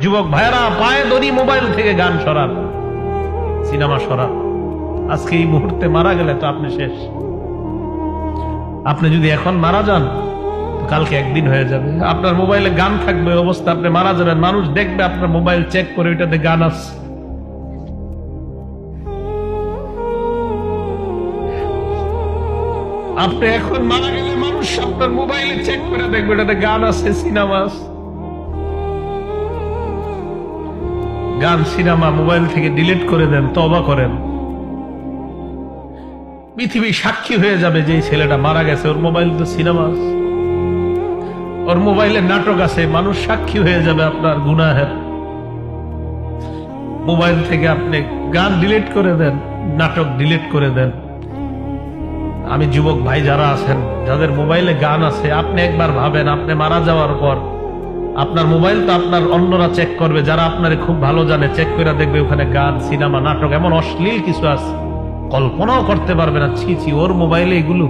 যুবক ভাইরা পায়ে দড়ি, মোবাইল থেকে গান সরান, সিনেমা সরান। আজকে এই মুহূর্তে মারা গেলে তো আপনি শেষ। আপনি যদি এখন মারা যান তো কালকে একদিন হয়ে যাবে। আপনার মোবাইলে গান থাকবে, অবস্থা আপনি মারা যাবেন, মানুষ দেখবে আপনার মোবাইল চেক করে ওইটাতে গান আছে। আপনি এখন মারা গেলে মানুষ আপনার মোবাইলে চেক করে দেখবে ওটাতে গান আছে, সিনেমা আছে। গান সিনেমা মোবাইল থেকে ডিলিট করে দেন, তওবা করেন। পৃথিবী সাক্ষী হয়ে যাবে যে এই ছেলেটা মারা গেছে, ওর মোবাইল তো সিনেমা আছে, ওর মোবাইলে নাটক আছে, মানুষ সাক্ষী হয়ে যাবে আপনার গুনাহের। মোবাইল থেকে আপনি গান ডিলিট করে দেন, নাটক ডিলিট করে দেন। আমি যুবক ভাই যারা আছেন, যাদের মোবাইলে গান আছে, আপনি একবার ভাবেন আপনি মারা যাওয়ার পর আপনার মোবাইল তো আপনার অন্যরা চেক করবে, যারা আপনারে খুব ভালো জানে, চেক করে দেখবে ওখানে গান, সিনেমা, নাটক, এমন অশ্লীল কিছু আছে কল্পনাও করতে পারবে না। ছি ছি, ওর মোবাইলে এগুলো।